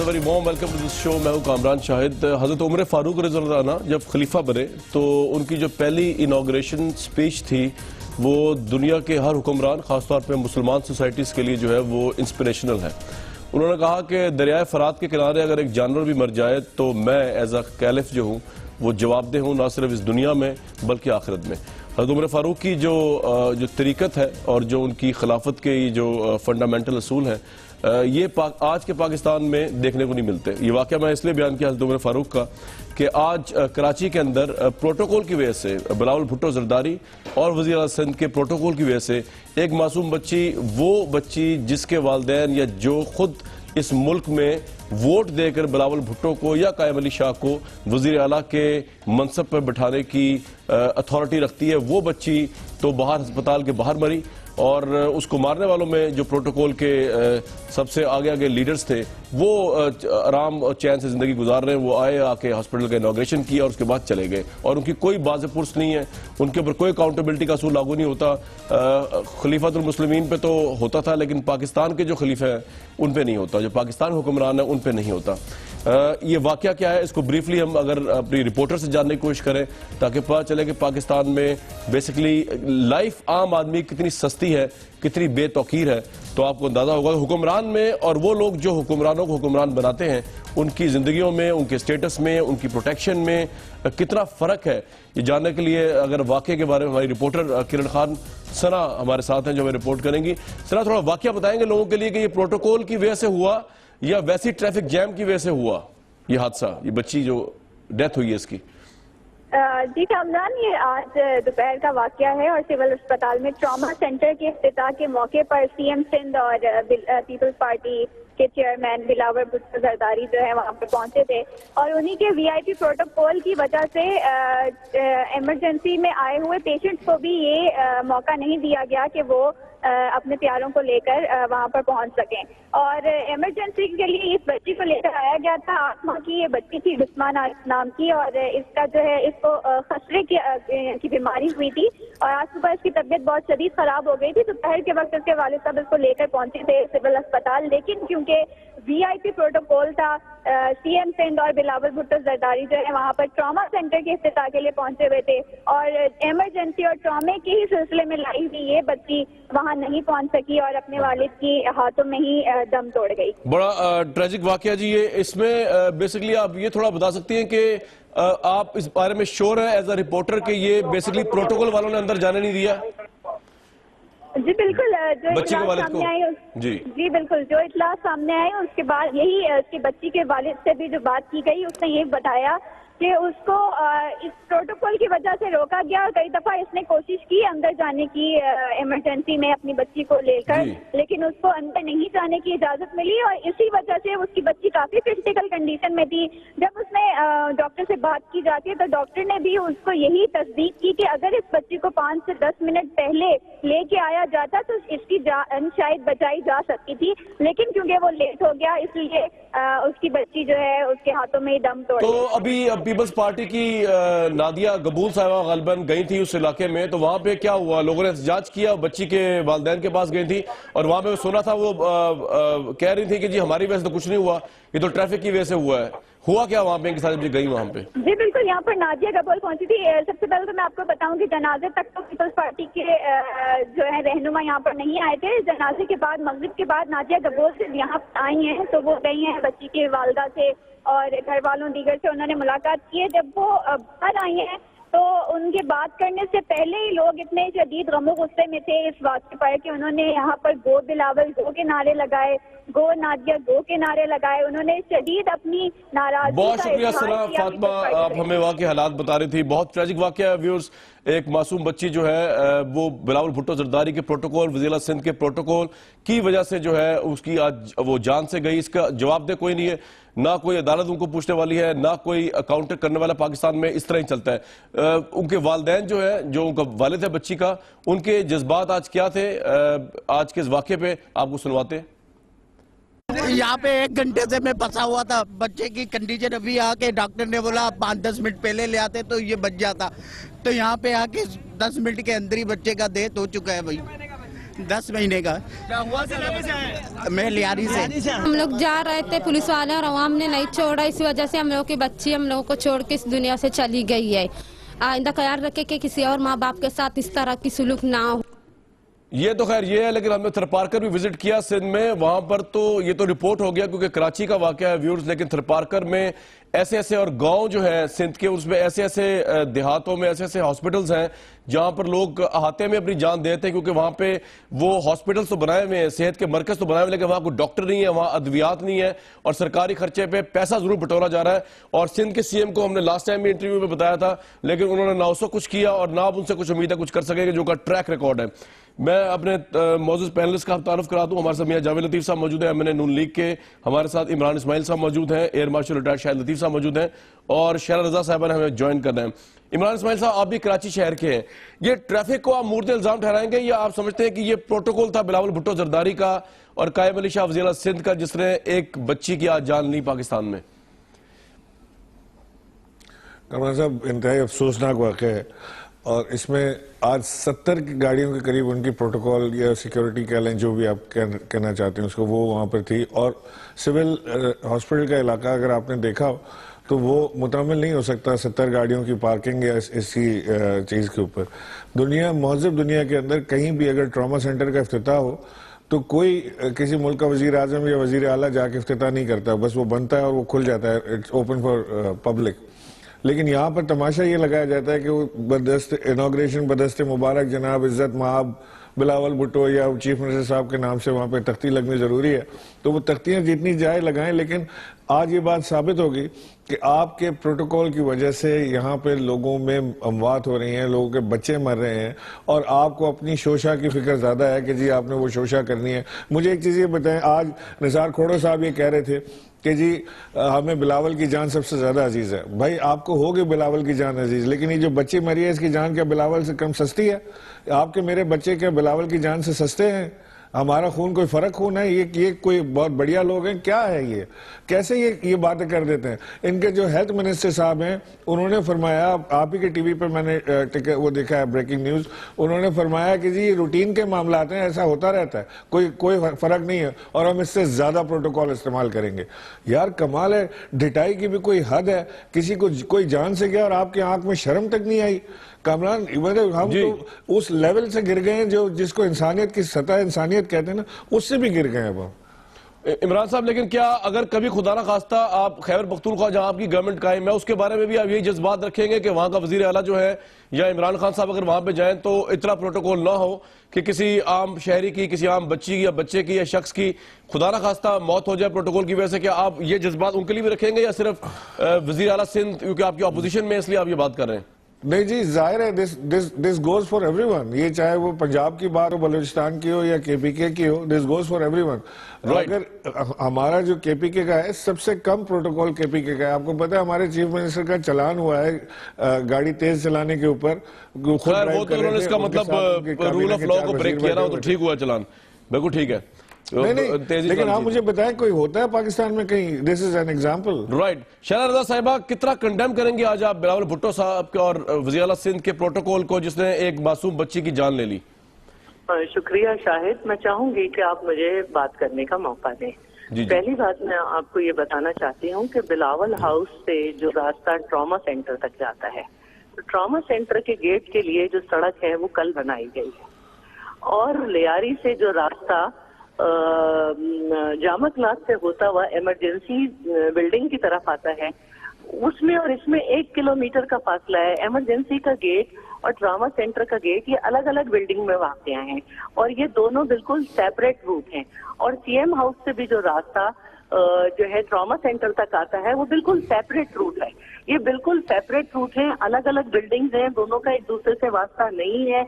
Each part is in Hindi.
Very warm welcome to this show. मैं हूं कामरान शाहिद। हजरत उमर फारूक रज़ियल्लाहु अन्हु जब खलीफा बने तो उनकी जो पहली इनॉग्रेशन स्पीच थी वो दुनिया के हर हुक्मरान, खासतौर पे मुसलमान सोसाइटीज़ के लिए जो है वो इंस्पिरेशनल है। उन्होंने कहा कि दरियाए फरात के किनारे अगर एक जानवर भी मर जाए तो मैं एज अ कैलिफ जो हूँ वो जवाबदेह हूँ, ना सिर्फ इस दुनिया में बल्कि आखिरत में। हज़रत उमर फारूक की जो तरीक़त है और जो उनकी खिलाफत के जो फंडामेंटल असूल हैं, ये आज के पाकिस्तान में देखने को नहीं मिलते। ये वाक़या मैं इसलिए बयान किया हज़रत उमर फारूक का कि आज कराची के अंदर प्रोटोकॉल की वजह से, बिलावल भुट्टो जरदारी और वज़ीर आला सिंध के प्रोटोकॉल की वजह से एक मासूम बच्ची, वो बच्ची जिसके वालिदैन या जो खुद इस मुल्क में वोट देकर बिलावल भुट्टो को या कायम अली शाह को वज़ीर आला के मनसब पर बिठाने की अथॉरिटी रखती है, वो बच्ची तो बाहर अस्पताल के बाहर मरी। और उसको मारने वालों में जो प्रोटोकॉल के सबसे आगे आगे लीडर्स थे वो आराम और चैन से ज़िंदगी गुजार रहे हैं। वो आए, आके हॉस्पिटल का इनॉग्रेशन किया और उसके बाद चले गए और उनकी कोई बाज़-ए-पुर्स नहीं है, उनके ऊपर कोई अकाउंटेबिलिटी का असूल लागू नहीं होता। खलीफतुल मुस्लिमीन पे तो होता था लेकिन पाकिस्तान के जो खलीफे हैं उन पे नहीं होता, जो पाकिस्तान हुक्मरान है उन पे नहीं होता। ये वाक़या क्या है, इसको ब्रीफली हम अगर अपनी रिपोर्टर से जानने की कोशिश करें ताकि पता चले कि पाकिस्तान में बेसिकली लाइफ आम आदमी कितनी सस्ती है, कितनी बेतौकीर है, तो आपको अंदाजा होगा हुक्मरान में और वो लोग जो हुक्मरानों को हुक्मरान बनाते हैं उनकी ज़िंदगियों में, उनके स्टेटस में, उनकी प्रोटेक्शन में कितना फ़र्क है। ये जानने के लिए अगर वाक़े के बारे में हमारी रिपोर्टर किरण खान सना हमारे साथ हैं जो हमें रिपोर्ट करेंगी। सना, थोड़ा वाक़या बताएंगे लोगों के लिए कि ये प्रोटोकॉल की वजह से हुआ या वैसी ट्रैफिक जैम की वजह से हुआ ये हादसा, ये बच्ची जो डेथ हुई है इसकी? जी कामरान, ये आज दोपहर का वाकया है और सिविल अस्पताल में ट्रॉमा सेंटर के इफ्तिताह के मौके पर सीएम सिंध और पीपल्स पार्टी के चेयरमैन बिलावल भुट्टो जरदारी जो है वहां पर पहुंचे थे और उन्हीं के वीआईपी प्रोटोकॉल की वजह से इमरजेंसी में आए हुए पेशेंट्स को भी ये मौका नहीं दिया गया कि वो अपने प्यारों को लेकर वहां पर पहुंच सकें। और इमरजेंसी के लिए इस बच्ची को लेकर आया गया था। 8 माह की ये बच्ची थी बिस्मान नाम की और इसका जो है इसको खसरे की बीमारी हुई थी और आज सुबह इसकी तबीयत बहुत शदीद खराब हो गई थी। दोपहर के वक्त इसके वालिद साहब इसको लेकर पहुंचे थे सिविल अस्पताल, लेकिन क्योंकि वीआईपी प्रोटोकॉल था, सीएम सिंध और बिलावल भुट्टो जरदारी जो है वहां पर ट्रॉमा सेंटर के इफ्तिताह के लिए पहुंचे हुए थे और इमरजेंसी और ट्रॉमे के ही सिलसिले में लाई हुई ये बच्ची वहां नहीं पहुंच सकी और अपने वालिद की हाथों में ही दम तोड़ गई। बड़ा ट्रेजिक वाकया जी ये। इसमें बेसिकली आप ये थोड़ा बता सकती हैं कि आप इस बारे में श्योर हैं एज अ रिपोर्टर कि ये बेसिकली प्रोटोकॉल वालों ने अंदर जाने नहीं दिया? जी बिल्कुल, जो बच्ची के वालिद सामने आई जी बिल्कुल, जो इतला सामने आई उसके बाद यही उसकी बच्ची के वालिद से भी जो बात की गई उसने ये बताया कि उसको इस प्रोटोकॉल की वजह से रोका गया और कई दफा इसने कोशिश की अंदर जाने की इमरजेंसी में अपनी बच्ची को लेकर, लेकिन उसको अंदर नहीं जाने की इजाजत मिली और इसी वजह से उसकी बच्ची काफी क्रिटिकल कंडीशन में थी। जब उसने डॉक्टर से बात की जाती है तो डॉक्टर ने भी उसको यही तस्दीक की कि अगर इस बच्ची को 5 से 10 मिनट पहले लेके आया जाता तो इसकी जान शायद बचाई जा सकती थी, लेकिन क्योंकि वो लेट हो गया इसलिए उसकी बच्ची जो है उसके हाथों में ही दम तोड़। तो अभी पीपल्स पार्टी की नादिया गबूल साहिबा गलबन गई थी उस इलाके में, तो वहां पे क्या हुआ? लोगों ने एहतजाज किया, बच्ची के वालिदैन के पास गई थी और वहां पे सुना था वो कह रही थी कि जी हमारी वजह से तो कुछ नहीं हुआ, ये तो ट्रैफिक की वजह से हुआ है। हुआ क्या वहां पे इनके साथ गई वहां पे? जी बिल्कुल, यहाँ पर नादिया गबूल पहुंची थी। सबसे पहले तो मैं आपको बताऊं कि जनाजे तक तो पीपल्स पार्टी के जो है रहनुमा यहाँ पर नहीं आए थे। जनाजे के बाद मगरिब के बाद नादिया गबूल से यहाँ आई हैं तो वो गई हैं बच्ची के वालदा से और घर वालों दीगर से उन्होंने मुलाकात की है। जब वो बाहर आई हैं तो उनके बात करने से पहले ही लोग इतने शदीद गमो गुस्से में थे इस वाक़े पर कि उन्होंने यहाँ पर गो बिलावल गो के नारे लगाए, गो नादिया गो के नारे लगाए। उन्होंने शदीद अपनी नाराजगी। बहुत शुक्रिया सना फातिमा, आप हमें वहाँ के हालात बता रही थी। बहुत ट्रेजिक वाकया है व्यूअर्स। एक मासूम बच्ची जो है वो बिलावल भुट्टो जरदारी के प्रोटोकॉल, वज़ीर आला सिंध के प्रोटोकॉल की वजह से जो है उसकी आज वो जान से गई। इसका जवाबदेह कोई नहीं है, ना कोई अदालत उनको पूछने वाली है, ना कोई अकाउंट करने वाला। पाकिस्तान में इस तरह ही चलता है। उनके वालिदैन जो है, जो उनका वालिद है बच्ची का, उनके जज्बात आज क्या थे आज के इस वाक़े पे आपको सुनवाते हैं। यहाँ पे 1 घंटे से मैं फंसा हुआ था। बच्चे की कंडीशन अभी आके डॉक्टर ने बोला 5-10 मिनट पहले ले आते तो ये बच जाता, तो यहाँ पे आके 10 मिनट के अंदर ही बच्चे का डेथ हो चुका है भाई। 10 महीने का। मैं लियारी से। हम लोग जा रहे थे, पुलिस वाले और अवाम ने नहीं छोड़ा, इसी वजह से हम लोगों की बच्ची हम लोगों को छोड़ के इस दुनिया से चली गई है। आइंदा ख्याल रखे कि किसी और माँ बाप के साथ इस तरह की सुलूक ना हो। ये तो खैर ये है, लेकिन हमने थरपारकर भी विजिट किया सिंध में, वहां पर तो ये तो रिपोर्ट हो गया क्योंकि कराची का वाकया है व्यूअर्स, लेकिन थरपारकर में ऐसे ऐसे और गांव जो है सिंध के, उसमें ऐसे ऐसे देहातों में ऐसे ऐसे हॉस्पिटल्स हैं जहां पर लोग अहाते में अपनी जान देते हैं, क्योंकि वहां पे वो हॉस्पिटल्स तो बनाए हुए हैं, सेहत के मरकज तो बनाए हुए, लेकिन वहां कोई डॉक्टर नहीं है, वहां अद्वियात नहीं है और सरकारी खर्चे पे पैसा जरूर बटोरा जा रहा है। और सिंध के सीएम को हमने लास्ट टाइम भी इंटरव्यू में बताया था, लेकिन उन्होंने ना उसको कुछ किया और ना अब उनसे कुछ उम्मीद है कुछ कर सकेंगे, जो का ट्रैक रिकॉर्ड है। मैं अपने मौजूद पैनलिस्ट का तारुफ करा दूं। हमारे साथ मियां जावेद लतीफ साहब मौजूद हैं, एमएनए नून लीग के, हमारे साथ इमरान इस्माइल साहब मौजूद हैं, air marshal retired Shahid Latif साहब मौजूद हैं और शहरा रजा साहब ने हमें ज्वाइन करना है। इमरान इस्माइल साहब, आप भी कराची शहर के हैं, ये ट्रैफिक को आप मूर्त इल्जाम ठहराएंगे या आप समझते हैं कि ये प्रोटोकॉल था बिलावल भुट्टो जरदारी का और कायम अली शाह वज़ीर सिंध का, जिसने एक बच्ची की आज जान ली पाकिस्तान में? कमरान साहब, इंतहाई अफसोसनाक वाक़या है और इसमें आज 70 की गाड़ियों के करीब उनकी प्रोटोकॉल या सिक्योरिटी कह लें, जो भी आप कहना चाहते हैं उसको, वो वहाँ पर थी। और सिविल हॉस्पिटल का इलाका अगर आपने देखा हो तो वो मुतामिल नहीं हो सकता 70 गाड़ियों की पार्किंग या इसी चीज़ के ऊपर। महज़ब दुनिया के अंदर कहीं भी अगर ट्रॉमा सेंटर का इफ्तिताह हो तो कोई किसी मुल्क का वज़ीर आज़म या वज़ीर आला जाके इफ्तिताह नहीं करता, बस वो बनता है और वो खुल जाता है, इट्स ओपन फॉर पब्लिक। लेकिन यहाँ पर तमाशा ये लगाया जाता है कि वो बदस्त इनॉग्रेशन बदस्त मुबारक जनाब इज़्ज़त महाब बिलावल भुट्टो या चीफ मिनिस्टर साहब के नाम से वहाँ पे तख्ती लगनी ज़रूरी है, तो वो तख्तियाँ जितनी जाए लगाएं। लेकिन आज ये बात साबित होगी कि आपके प्रोटोकॉल की वजह से यहाँ पे लोगों में अमवात हो रही हैं, लोगों के बच्चे मर रहे हैं और आपको अपनी शोशा की फिक्र ज़्यादा है कि जी आपने वो शोशा करनी है। मुझे एक चीज़ ये बताएं, आज निसार खोड़ो साहब ये कह रहे थे कि जी हमें बिलावल की जान सबसे ज्यादा अजीज है। भाई आपको होगी बिलावल की जान अजीज, लेकिन ये जो बच्ची मरी है इसकी जान क्या बिलावल से कम सस्ती है? आपके मेरे बच्चे क्या बिलावल की जान से सस्ते हैं? हमारा खून कोई फर्क खून है? ये कोई बहुत बढ़िया लोग हैं क्या है? ये कैसे ये बातें कर देते हैं? इनके जो हेल्थ मिनिस्टर साहब हैं उन्होंने फरमाया, आप ही के टीवी पर मैंने वो देखा है ब्रेकिंग न्यूज, उन्होंने फरमाया कि जी रूटीन के मामला हैं, ऐसा होता रहता है, कोई फर्क नहीं है और हम इससे ज्यादा प्रोटोकॉल इस्तेमाल करेंगे। यार कमाल है, ढिठाई की भी कोई हद है। किसी को कोई जान से गया और आपकी आंख में शर्म तक नहीं आई। कामरान, हम तो उस लेवल से गिर गए हैं जो जिसको इंसानियत की सतह इंसानियत कहते हैं ना, उससे भी गिर गए हैं अब। इमरान साहब, लेकिन क्या अगर कभी खुदा ना खास्ता आप खैबर पख्तूनख्वा जहां आपकी गवर्नमेंट कायम है, उसके बारे में भी आप यही जज्बात रखेंगे कि वहां का वजीर आला जो है या इमरान खान साहब अगर वहां पे जाएं तो इतना प्रोटोकॉल ना हो कि किसी आम शहरी की, किसी आम बच्ची या बच्चे की या शख्स की खुदा ना खास्ता मौत हो जाए प्रोटोकॉल की वजह से? क्या आप ये जज्बात उनके लिए भी रखेंगे या सिर्फ वजीर आला सिंध क्योंकि आपकी अपोजिशन में इसलिए आप ये बात कर रहे हैं? नहीं जी, जाहिर है दिस गोज फॉर एवरीवन। ये चाहे वो पंजाब की बात हो, बलूचिस्तान की हो या केपीके की हो, दिस गोज फॉर एवरीवन। अगर हमारा जो केपीके का है सबसे कम प्रोटोकॉल केपीके का है। आपको पता है हमारे चीफ मिनिस्टर का चालान हुआ है गाड़ी तेज चलाने के ऊपर। वो तो उन्होंने इसका मतलब रूल ऑफ लॉ को ब्रेक किया ना, तो ठीक हुआ चालान, बिल्कुल ठीक है। नहीं, लेकिन आप मुझे बताएं कोई होता है पाकिस्तान में कहीं? This is an example, right. शहरा रजा साहिबा, कितना कंडेम करेंगे आज आप बिलावल भुट्टो साहब के और वज़ीर आला सिंध के प्रोटोकॉल को जिसने एक मासूम बच्ची की जान ले ली? शुक्रिया शाहिद, मैं चाहूंगी कि आप मुझे बात करने का मौका दें। पहली बात मैं आपको ये बताना चाहती हूँ कि बिलावल हाउस से जो रास्ता ट्रॉमा सेंटर तक जाता है, तो ट्रॉमा सेंटर के गेट के लिए जो सड़क है वो कल बनाई गई है और लियारी से जो रास्ता जामा क्लास से होता हुआ इमरजेंसी बिल्डिंग की तरफ आता है, उसमें और इसमें 1 किलोमीटर का फासला है। इमरजेंसी का गेट और ट्रॉमा सेंटर का गेट ये अलग अलग बिल्डिंग में वाक़या हैं और ये दोनों बिल्कुल सेपरेट रूट हैं। और सीएम हाउस से भी जो रास्ता जो है ट्रॉमा सेंटर तक आता है वो बिल्कुल सेपरेट रूट है। ये बिल्कुल सेपरेट रूट है, अलग अलग बिल्डिंग्स हैं, दोनों का एक दूसरे से वास्ता नहीं है।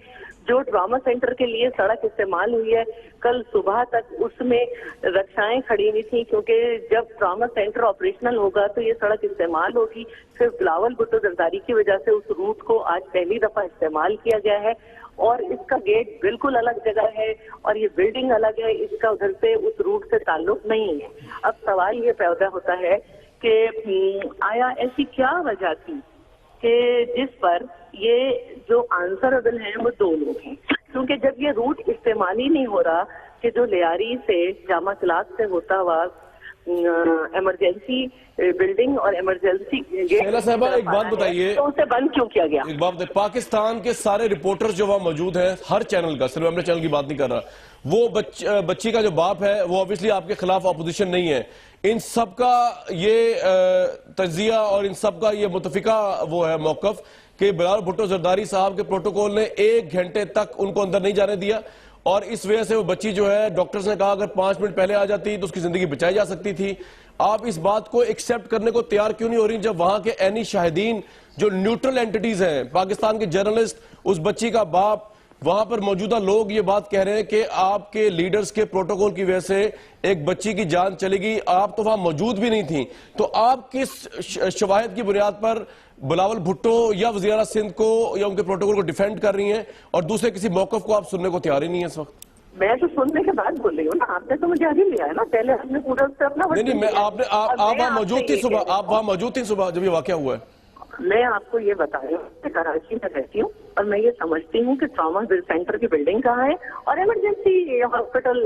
जो ट्रॉमा सेंटर के लिए सड़क इस्तेमाल हुई है, कल सुबह तक उसमें रक्षाएं खड़ी हुई थी क्योंकि जब ट्रॉमा सेंटर ऑपरेशनल होगा तो ये सड़क इस्तेमाल होगी। सिर्फ बिलावल भुट्टो जरदारी की वजह से उस रूट को आज पहली दफा इस्तेमाल किया गया है और इसका गेट बिल्कुल अलग जगह है और ये बिल्डिंग अलग है, इसका उधर से उस रूट से ताल्लुक नहीं है। अब सवाल ये पैदा होता है कि आया ऐसी क्या वजह थी कि जिस पर ये जो आंसरेबल हैं वो 2 लोग हैं। क्योंकि जब ये रूट इस्तेमाल ही नहीं हो रहा कि जो लियारी से जामा क्लास से होता हुआ इमरजेंसी बिल्डिंग और इमरजेंसी शैला साहबा एक बात बताइए, तो उसे बंद क्यों किया गया? एक बात बताइए, पाकिस्तान के सारे रिपोर्टर्स जो वहां मौजूद हैं, हर चैनल का, सिर्फ अपने चैनल की बात नहीं कर रहा, वो बच्ची का जो बाप है वो ऑब्वियसली आपके खिलाफ ऑपोजिशन नहीं है, इन सब का ये तजिया और इन सब का ये मुतफिका वो है मौकफ कि बिलावल भुट्टो जरदारी साहब के प्रोटोकॉल ने 1 घंटे तक उनको अंदर नहीं जाने दिया और इस वजह से वो बच्ची जो है, डॉक्टर्स ने कहा अगर 5 मिनट पहले आ जाती तो उसकी जिंदगी बचाई जा सकती थी। आप इस बात को एक्सेप्ट करने को तैयार क्यों नहीं हो रही जब वहां के एनी शाहिदीन जो न्यूट्रल एंटिटीज हैं, पाकिस्तान के जर्नलिस्ट, उस बच्ची का बाप, वहां पर मौजूदा लोग ये बात कह रहे हैं कि आपके लीडर्स के प्रोटोकॉल की वजह से एक बच्ची की जान चलेगी, आप तो वहां मौजूद भी नहीं थी, तो आप किस शवाहिद की बुनियाद पर बिलावल भुट्टो या वज़ीर-ए-आला सिंध को या उनके प्रोटोकॉल को डिफेंड कर रही हैं और दूसरे किसी मौकफ को आप सुनने को तैयार ही नहीं है इस वक्त? मैं तो सुनने के बाद बोल रही हूँ ना, आपने तो मुझे आगे लिया है ना, पहले आपने पूरा उससे अपना नहीं, मैं आप वहां मौजूद थी सुबह, आप वहां मौजूद थी सुबह जब ये वाकया हुआ है? मैं आपको ये बता रही हूँ कि कराची में रहती हूँ और मैं ये समझती हूँ कि ट्रॉमा सेंटर की बिल्डिंग कहाँ है और इमरजेंसी हॉस्पिटल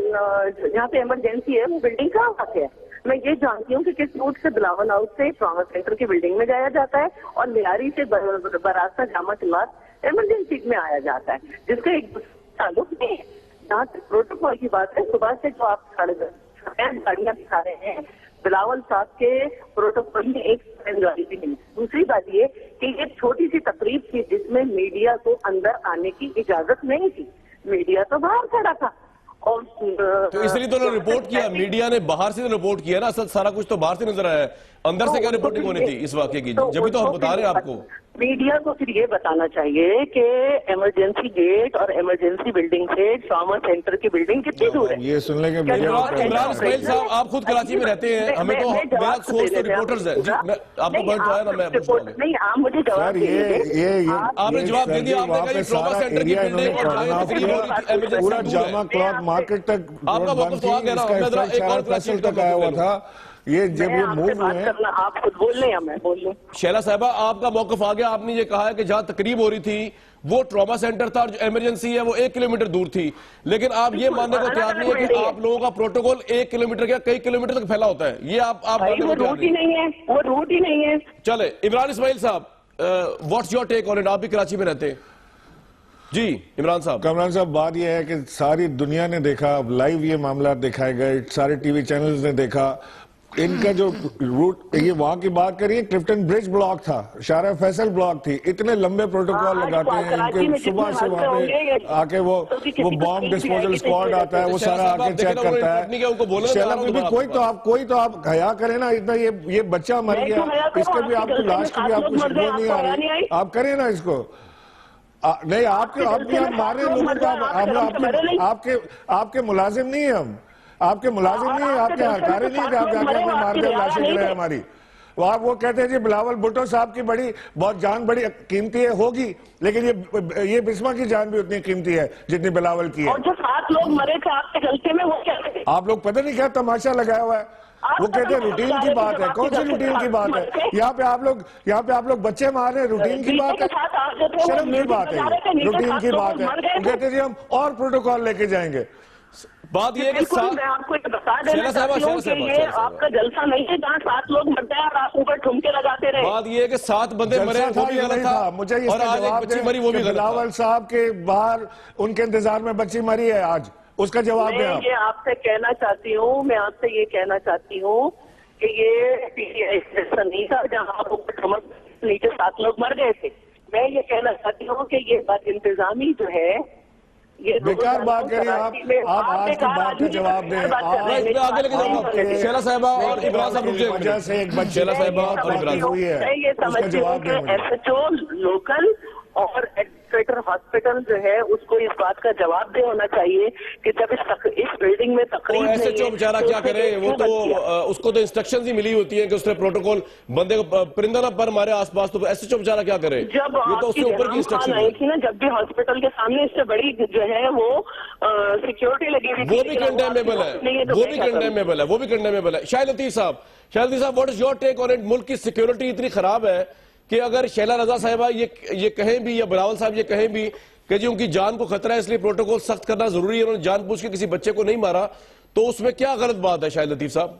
जहाँ पे इमरजेंसी है वो बिल्डिंग कहाँ है। मैं ये जानती हूँ कि किस रूट से बिलावल हाउस से ट्रॉमा सेंटर की बिल्डिंग में जाया जाता है और लियारी से बरास्ता जामा क्लास इमरजेंसी में आया जाता है, जिसका एक ताल्लुक नहीं है। जहाँ तक प्रोटोकॉल की बात है, सुबह से जो आप 10:30 गाड़ियां दिखा रहे हैं, बिलावल साहब के प्रोटोकॉल में एक गाड़ी भी नहीं। दूसरी बात ये कि एक छोटी सी तकरीब थी जिसमें मीडिया को अंदर आने की इजाजत नहीं थी, मीडिया तो बाहर खड़ा था और तो इसलिए तो उन्होंने रिपोर्ट किया, मीडिया ने बाहर से रिपोर्ट किया ना, असल सारा कुछ तो बाहर से नजर आया है, अंदर से क्या रिपोर्टिंग होनी थी इस वाकये की? जब भी तो हम बता रहे हैं आपको। मीडिया को फिर ये बताना चाहिए कि इमरजेंसी गेट और इमरजेंसी बिल्डिंग से ट्रॉमा सेंटर की बिल्डिंग कितनी दूर है। ये सुन लेंगे इमरान इस्माइल साहब, आप खुद कराची में रहते हैं, हमें तो मेरा सोर्स तो रिपोर्टर्स है जी, आपको पॉइंट आया ना, मैं नहीं, आप मुझे जवाब आपने जवाब दे दिया, आपने कहा ट्रॉमा सेंटर की बिल्डिंग और पूरा जामा क्लॉथ मार्केट तक आपका मौक़िफ़ तो आ गया ना, एक और फैसल तक आया हुआ था। ये जब ये मूव हुए, आप खुद बोल रहे हैं, मैं बोल रहा हूँ। शैला साहिबा, आपका मौक़िफ़ आ गया, आपने ये कहा है कि जहां तकरीब हो रही थी वो ट्रॉमा सेंटर था और जो इमरजेंसी है वो 1 किलोमीटर दूर थी, लेकिन आप ये मानने को तैयार नहीं है कि आप लोगों का प्रोटोकॉल 1 किलोमीटर क्या कई किलोमीटर तक फैला होता है, ये आप मानने को तैयार नहीं है, वो रूट ही नहीं है। चले इमरान इस्माइल साहब, what's your take on it? आप भी कराची में रहते हैं जी। इमरान साहब, कमरान साहब, बात यह है कि सारी दुनिया ने देखा, लाइव ये मामला दिखाए गए, सारे टीवी चैनल्स ने देखा, इनका जो रूट, ये वहां की बात करिए, क्लिफ्टन ब्रिज ब्लॉक था, शारा फैसल ब्लॉक थी, इतने लंबे प्रोटोकॉल लगाते हैं इनके, सुबह से वहां पे आके वो बॉम्ब डिस्पोजल स्क्वाड आता है, वो सारा आके चेक करता है। शैला बीबी, कोई तो आप हया करें ना, इतना ये बच्चा मर गया, इसके भी आपको लाश की भी आपको शिकवा नहीं आ रही, आप करें ना इसको। नहीं, आप भी आप मार रहे लोगों को, आपके मुलाजिम नहीं है हम, आपके मुलाजिम नहीं है, आपके हरकारे नहीं है, आप जाके हमें मार दे, लाशें गिरे हमारी। वो कहते हैं जी बिलावल भुट्टो साहब की बहुत जान बड़ी कीमती है, होगी, लेकिन ये बिस्मा की जान भी उतनी कीमती है जितनी बिलावल की है। और जो 7 लोग मरे थे आपके गलती में, वो क्या थे? आप लोग पता नहीं क्या तमाशा लगाया हुआ है, वो कहते हैं रूटीन की बात है। कौन सी रूटीन की बात है? यहाँ पे आप लोग बच्चे मार रहे हैं, रूटीन की बात है, शर्म की बात है, रूटीन की बात है। वो कहते हैं जी हम और प्रोटोकॉल लेके जाएंगे। बात ये है कि मैं आपको ये बता देना चाहती हूँ कि ये आपका जलसा नहीं है जहाँ 7 लोग मरते हैं और आप ऊपर ठुमके लगाते रहे। बात ये है कि 7 बंदे मरे, वो भी गलत था, मुझे और आज एक बच्ची मरी, वो भी गलत था। बिलावल साहब के बाहर उनके इंतजार में बच्ची मरी है आज, उसका जवाब दें आप। मैं आपसे कहना चाहती हूँ, मैं आपसे ये कहना चाहती हूँ कि ये ऐसा नहीं था जहाँ आप ऊपर ठुमक नीचे 7 लोग मर गए थे। मैं ये कहना चाहती हूँ कि ये बात इंतजामी जो है, ये बेकार बात करिए आप आज की बात का जवाब दें। आगे लेके जाऊंगा शैला साहिबा और इमरान साहब, रुक वजह से एक बच्चे शैला साहिबा और इमरान हुई है, मैं ये उसका जवाब दें। एसएचओ लोकल और एडमिनिस्ट्रेटर हॉस्पिटल जो है उसको इस बात का जवाब दे होना चाहिए कि जब इस बिल्डिंग में तकरीब एसएचओ बेचारा क्या करे, वो तो उसको तो इंस्ट्रक्शंस ही मिली होती है कि उसने प्रोटोकॉल बंदे को परिंदा ना पर मारे आसपास, तो एसएचओ बेचारा क्या करे? जब ये तो उसके ऊपर की इंस्ट्रक्शन आई थी ना, जब भी हॉस्पिटल के सामने इससे बड़ी जो है वो सिक्योरिटी लगी हुई, वो भी कंडेमेबल है, वो भी कंडेमेबल है, वो भी कंडेमेबल है। शाहिद लतीफ साहब, what is your take on it? मुल्क की सिक्योरिटी इतनी खराब है कि अगर शैला रजा साहिबा ये कहें भी या बिलावल साहब ये कहें भी कि जी उनकी जान को खतरा है इसलिए प्रोटोकॉल सख्त करना जरूरी है, उन्होंने जानबूझ के किसी बच्चे को नहीं मारा, तो उसमें क्या गलत बात है शाहिद लतीफ साहब?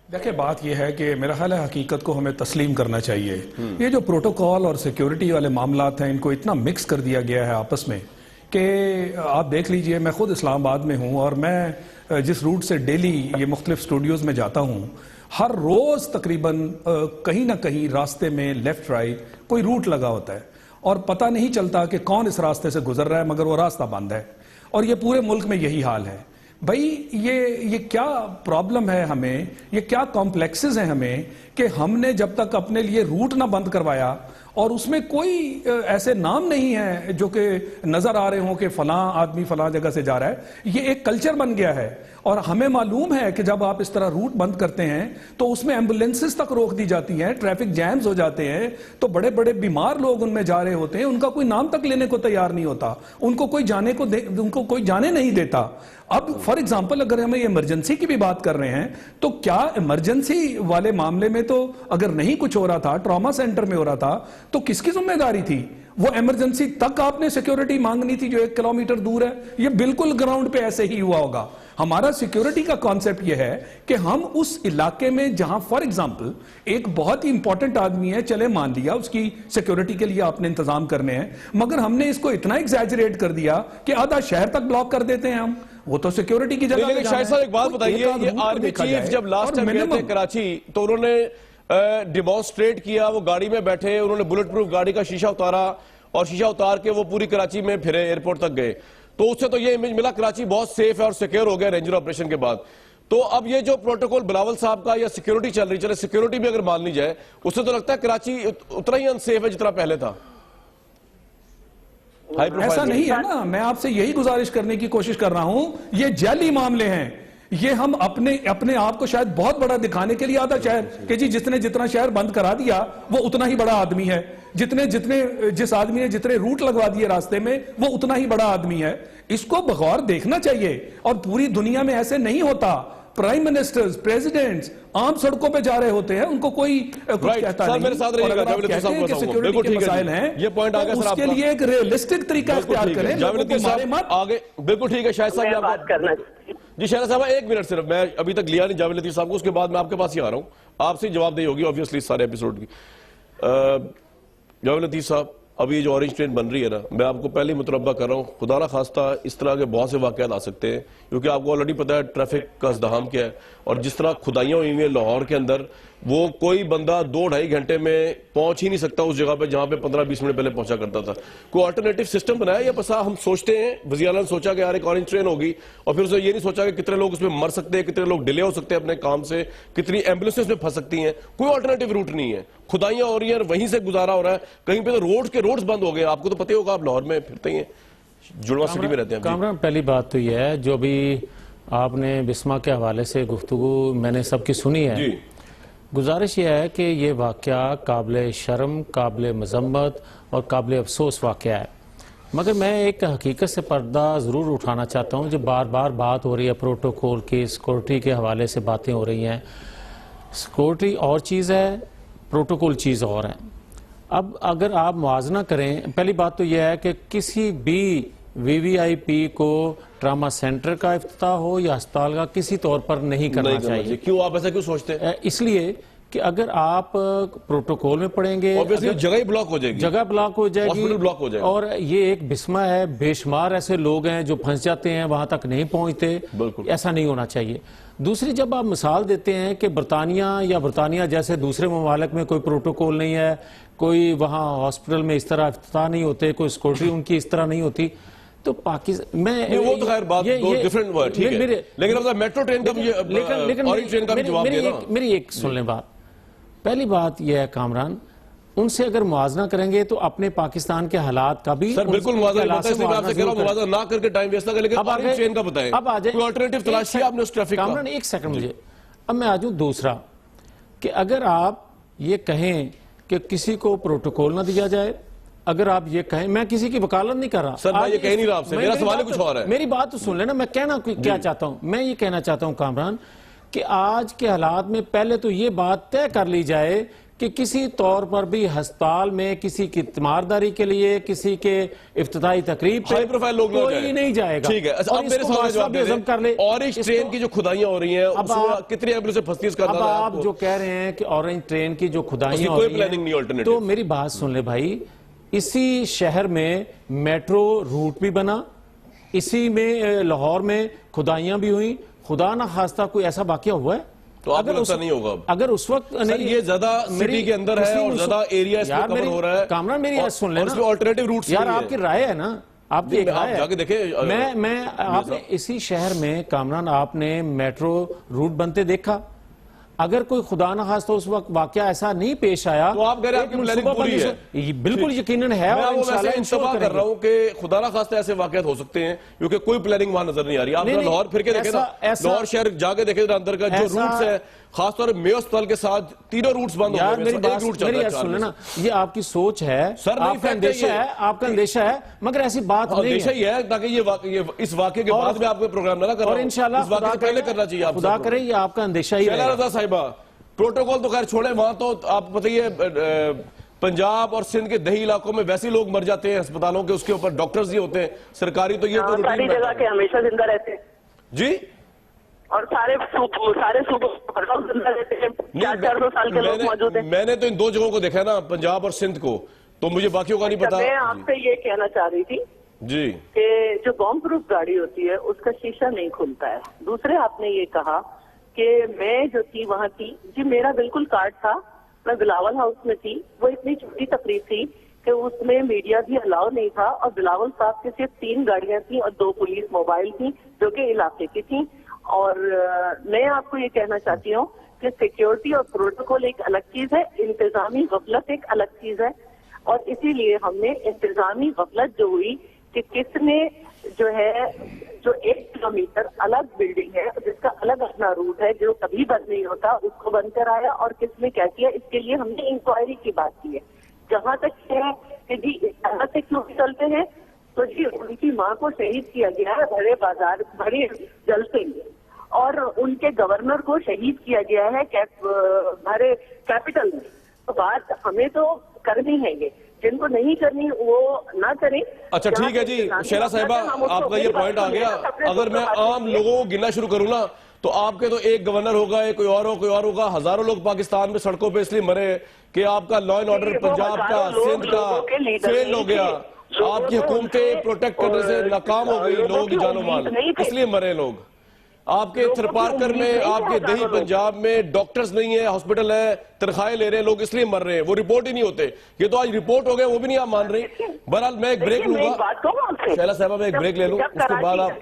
देखिए, बात यह है कि मेरा ख्याल है हकीकत को हमें तस्लीम करना चाहिए। ये जो प्रोटोकॉल और सिक्योरिटी वाले मामलात हैं, इनको इतना मिक्स कर दिया गया है आपस में कि आप देख लीजिए, मैं खुद इस्लामाबाद में हूँ और मैं जिस रूट से डेली ये मुख्तलिफ स्टूडियोज़ में जाता हूँ, हर रोज़ तकरीबन कहीं ना कहीं रास्ते में लेफ्ट राइट कोई रूट लगा होता है और पता नहीं चलता कि कौन इस रास्ते से गुजर रहा है, मगर वो रास्ता बंद है। और ये पूरे मुल्क में यही हाल है। भाई ये क्या प्रॉब्लम है हमें, ये क्या कॉम्प्लेक्सेस हैं हमें कि हमने जब तक अपने लिए रूट ना बंद करवाया और उसमें कोई ऐसे नाम नहीं है जो कि नजर आ रहे हो कि फलां आदमी फलां जगह से जा रहा है, ये एक कल्चर बन गया है। और हमें मालूम है कि जब आप इस तरह रूट बंद करते हैं तो उसमें एम्बुलेंसेस तक रोक दी जाती हैं, ट्रैफिक जैम्स हो जाते हैं, तो बड़े बड़े बीमार लोग उनमें जा रहे होते हैं, उनका कोई नाम तक लेने को तैयार नहीं होता, उनको कोई जाने नहीं देता। अब फॉर एग्जांपल अगर हम इमरजेंसी की भी बात कर रहे हैं तो क्या इमरजेंसी वाले मामले में तो अगर नहीं कुछ हो रहा था, ट्रॉमा सेंटर में हो रहा था, तो किसकी जिम्मेदारी थी? वो इमरजेंसी तक आपने सिक्योरिटी मांगनी थी जो 1 किलोमीटर दूर है। ये बिल्कुल ग्राउंड पे ऐसे ही हुआ होगा। हमारा सिक्योरिटी का कॉन्सेप्ट यह है कि हम उस इलाके में जहां फॉर एग्जांपल एक बहुत ही इंपॉर्टेंट आदमी है, चले मान लिया उसकी सिक्योरिटी के लिए आपने इंतजाम करने हैं, मगर हमने इसको इतना एग्जैजरेट कर दिया कि आधा शहर तक ब्लॉक कर देते हैं हम। वो तो सिक्योरिटी की जगह। लेकिन शाहिद साहब एक बात बताइए, ये आर्मी चीफ जब लास्ट टाइम गए थे कराची तो उन्होंने डिमॉन्स्ट्रेट किया, वो गाड़ी में बैठे, उन्होंने बुलेट प्रूफ गाड़ी का शीशा उतारा और शीशा उतार के वो पूरी कराची में फिरे, एयरपोर्ट तक गए, तो उससे तो ये इमेज मिला कराची बहुत सेफ है और सिक्योर हो गया रेंजर ऑपरेशन के बाद। तो अब ये जो प्रोटोकॉल बिलावल साहब का या सिक्योरिटी चल रही, चले सिक्योरिटी भी अगर मान ली जाए, उससे तो लगता है कराची उतना ही अनसेफ है जितना पहले था। ऐसा नहीं है ना, मैं आपसे यही गुजारिश करने की कोशिश कर रहा हूं, ये जाली मामले हैं, ये हम अपने आप को शायद बहुत बड़ा दिखाने के लिए आधा शहर कि जी जितना शहर बंद करा दिया वो उतना ही बड़ा आदमी है, जिस आदमी ने जितने रूट लगवा दिए रास्ते में वो उतना ही बड़ा आदमी है। इसको बगौर देखना चाहिए और पूरी दुनिया में ऐसे नहीं होता। प्राइम मिनिस्टर्स, प्रेसिडेंट्स आम सड़कों पे जा रहे होते हैं, उनको कोई कुछ कहता नहीं। मेरे साथ रहिएगा, सिक्योरिटी के मसाइल हैं, ये पॉइंट आगे सर, उसके लिए एक रियलिस्टिक तरीका इख्तियार करें, आगे बिल्कुल ठीक है। शायद साहब बात करना जी, शहरा साहब 1 मिनट सिर्फ, मैं अभी तक लिया नहीं जावेद लतीफ साहब को, उसके बाद मैं आपके पास ही आ रहा हूं, आपसे जवाबदेही होगी ऑब्वियसली सारे एपिसोड की। जावेद लतीफ साहब, अभी जो ऑरेंज ट्रेन बन रही है ना, मैं आपको पहले ही मुतरब्बा कर रहा हूं, खुदा ना खास्ता इस तरह के बहुत से वाकयात आ सकते हैं, क्योंकि आपको ऑलरेडी पता है ट्रैफिक का इज़्दिहाम क्या है, और जिस तरह खुदाइयां हुई हैं लाहौर के अंदर, वो कोई बंदा 2-2.5 घंटे में पहुंच ही नहीं सकता उस जगह पे जहां पे 15-20 मिनट पहले पहुंचा करता था। कोई अल्टरनेटिव सिस्टम बनाया या बस हम सोचते हैं, वज़ीर आला ने सोचा कि यार एक ऑरेंज ट्रेन होगी, और फिर उसे ये नहीं सोचा कि कितने लोग उसमें मर सकते हैं, कितने लोग डिले हो सकते हैं अपने काम से, कितनी एम्बुलेंसेस में फंस सकती हैं। कोई अल्टरनेटिव रूट नहीं है, खुदाइयां हो रही है, वहीं से गुजारा हो रहा है, कहीं पे तो रोड्स बंद हो गए। आपको तो पता ही होगा, आप लाहौर में फिरते ही हैं, जुड़वा सिटी में रहते हैं। कामरान, पहली बात तो यह है जो अभी आपने बिस्मा के हवाले से गुफ्तगू मैंने सबकी सुनी है, गुजारिश यह है कि ये वाक़या काबिल शर्म, काबिल मज़म्मत और काबिल अफसोस वाक़या है, मगर मैं एक हकीकत से पर्दा ज़रूर उठाना चाहता हूँ। जो बार बार बात हो रही है प्रोटोकॉल की, सिक्योरिटी के हवाले से बातें हो रही हैं, सिक्योरिटी और चीज़ है, प्रोटोकॉल चीज़ और है। अब अगर आप मुआवजा करें, पहली बात तो यह है कि किसी भी वीवीआईपी को ट्रामा सेंटर का इफ्तिताह हो या अस्पताल का किसी तौर पर नहीं करना चाहिए। क्यों, आप ऐसा क्यों सोचते हैं? इसलिए कि अगर आप प्रोटोकॉल में पड़ेंगे, जगह ही ब्लॉक हो जाएगी, जगह ब्लॉक हो जाएगी, हॉस्पिटल ब्लॉक हो जाएगा। और ये एक बिस्मा है, बेशुमार ऐसे लोग हैं जो फंस जाते हैं, वहां तक नहीं पहुंचते, ऐसा नहीं होना चाहिए। दूसरी, जब आप मिसाल देते हैं कि बरतानिया जैसे दूसरे ममालिक में कोई प्रोटोकॉल नहीं है, कोई वहां हॉस्पिटल में इस तरह इफ्तिताह नहीं होते, कोई सिक्योरिटी उनकी इस तरह नहीं होती, तो पाकिस्तान में वो तो खैर बात डिफरेंट वर्ड, ठीक है, लेकिन मतलब मेट्रो ट्रेन का ऑरेंज ट्रेन का भी जवाब देना। मेरी एक सुन लें बात, पहली बात यह है कामरान, उनसे अगर मुआवजा करेंगे तो अपने पाकिस्तान के हालात का भी सर बिल्कुल मुआवजा ना करके टाइम वेस्ट ना करें, लेकिन ऑरेंज ट्रेन का बताएं, अब आ जाए कोई अल्टरनेटिव तलाशी आपने उस ट्रैफिक का। कामरान एक सेकंड मुझे, अब मैं आ जाऊं दूसरा, कि अगर आप ये कहें कि किसी को प्रोटोकॉल ना दिया जाए, अगर आप ये कहें, मैं किसी की वकालत नहीं कर रहा सर, मैं ये कह नहीं रहा आपसे, मेरा सवाल कुछ और है। मेरी बात तो सुन लेना, मैं कहना क्या चाहता हूं, मैं ये कहना चाहता हूं कामरान कि आज के हालात में पहले तो ये बात तय कर ली जाए कि किसी तौर पर भी अस्पताल में किसी की तीमारदारी के लिए, किसी के इफ्तिताही तकरीब पे हाई प्रोफाइल लोग कोई नहीं जाएगा। ठीक है, और अब मेरे इसको सवाल जवाब भी हजम कर ले। ऑरेंज ट्रेन की जो खुदाइयां हो रही हैं उसमें कितनी एम्बुलेंस फंसती है इसका अब अंदाजा है आप आपको? जो कह रहे हैं कि ऑरेंज ट्रेन की जो खुदाइयां उसकी हो कोई रही प्लानिंग नहीं हैं, alternative। तो मेरी बात सुन ले भाई, इसी शहर में मेट्रो रूट भी बना, इसी में लाहौर में खुदाइयां भी हुई, खुदा ना खास्ता कोई ऐसा वाकया हुआ है तो आपको लगता नहीं होगा अब? अगर उस वक्त सर, ये ज्यादा सिटी के अंदर है और ज्यादा एरिया इसमें यार कवर हो रहा है। कामरान मेरी बात सुन और लेना, इसमें ऑल्टरनेटिव रूट्स यार नहीं है। आपकी राय है ना, आपकी एक आप राय है। जाके देखें, मैं आपने इसी शहर में कामरान आपने मेट्रो रूट बनते देखा? अगर कोई खुदा न खास्ता उस वक्त वाकया ऐसा नहीं पेश आया तो आप कह रहे हैं आपकी प्लानिंग पूरी है? ये बिल्कुल यकीनन है। मैं और वो वैसे इंशाल्लाह इंतबाह इंश्योर कर करेंगे। रहा हूं कि खुदा ना खास्ता ऐसे वाकयात हो सकते हैं क्योंकि कोई प्लानिंग वहां नजर नहीं आ रही। आप नहीं, लाहौर फिर के देखें ना, ऐसा- लाहौर शहर जाके देखें जरा अंदर का जो ऐसा- रूट्स है, खासतौर पर मेयो अस्पताल के साथ तीनों रूट्स बंद हो यार गए। मेरी बात एक रूट चल मेरी रहा है बात चार सुन में लेना, से। ये आपकी सोच है, सर, नहीं, आपका फैक्ट है अंदेशा ये। है, आपका अंदेशा है, मगर ऐसी बात नहीं अंदेशा है। ही है ताकि ये इस वाकये के और- बाद में आपको प्रोग्राम ना कर और इंशाल्लाह इस वाकये से पहले करना चाहिए आप खुदा करे ये आपका अंदेशा ही शैला रहेगा। रजा साहिबा, प्रोटोकॉल तो खैर छोड़े, वहां तो आप बताइए पंजाब और सिंध के दही इलाकों में वैसे लोग मर जाते हैं अस्पतालों के, उसके ऊपर डॉक्टर्स ही होते हैं सरकारी, तो ये तो सारी रूटीन जगह मैटर के है। हमेशा जिंदा रहते हैं जी और सारे सूबों जिंदा रहते हैं। 400 साल के लोग मौजूद हैं। मैंने तो इन दो जगहों को देखा है ना, पंजाब और सिंध को, तो मुझे बाकियों का नहीं पता। मैं आपसे ये कहना चाह रही थी जी कि जो बॉम्ब प्रूफ गाड़ी होती है उसका शीशा नहीं खुलता है। दूसरे आपने ये कहा कि मैं जो थी वहां थी, जी मेरा बिल्कुल कार्ड था, मैं बिलावल हाउस में थी। वो इतनी छोटी तकरीब थी कि उसमें मीडिया भी अलाउ नहीं था और बिलावल साहब की सिर्फ 3 गाड़ियां थी और 2 पुलिस मोबाइल थी जो कि इलाके की थी। और मैं आपको ये कहना चाहती हूँ कि सिक्योरिटी और प्रोटोकॉल एक अलग चीज है, इंतजामी गफलत एक अलग चीज है। और इसीलिए हमने इंतजामी गफलत जो हुई कि किसने जो है जो 1 किलोमीटर अलग बिल्डिंग है जिसका अलग अपना रूट है जो कभी बंद नहीं होता, उसको बंद कराया और किसने क्या किया, इसके लिए हमने इंक्वायरी की बात की है। जहां तक है कि जी इस तरह से क्यों चलते हैं, तो जी उनकी माँ को शहीद किया गया है बड़े बाजार बड़े जलसे में, और उनके गवर्नर को शहीद किया गया है हमारे कैपिटल में। तो बात हमें तो करनी है, ये जिनको नहीं करनी वो ना करें। अच्छा ठीक है जी शैला साहिबा, आपका ये पॉइंट आ गया। अगर मैं आम लोगों को गिनना शुरू करूं ना, तो आपके तो एक गवर्नर होगा, एक कोई और होगा, हजारों लोग पाकिस्तान में सड़कों पे इसलिए मरे कि आपका लॉ एंड ऑर्डर पंजाब का, सिंध का फेल हो गया, आपकी हुकूमतें प्रोटेक्ट करने से नाकाम हो गई, लोगों की जानो माल, इसलिए मरे लोग। आपके थरपारकर में, आपके दही पंजाब में डॉक्टर्स नहीं है, हॉस्पिटल है, तनख्वाहें ले रहे हैं लोग, इसलिए मर रहे हैं, वो रिपोर्ट ही नहीं होते। ये तो आज रिपोर्ट हो गए, वो भी नहीं आप मान रहे। बहरहाल मैं एक ब्रेक लूंगा, शैला साहबा मैं एक ब्रेक ले लूं, उसके बाद आप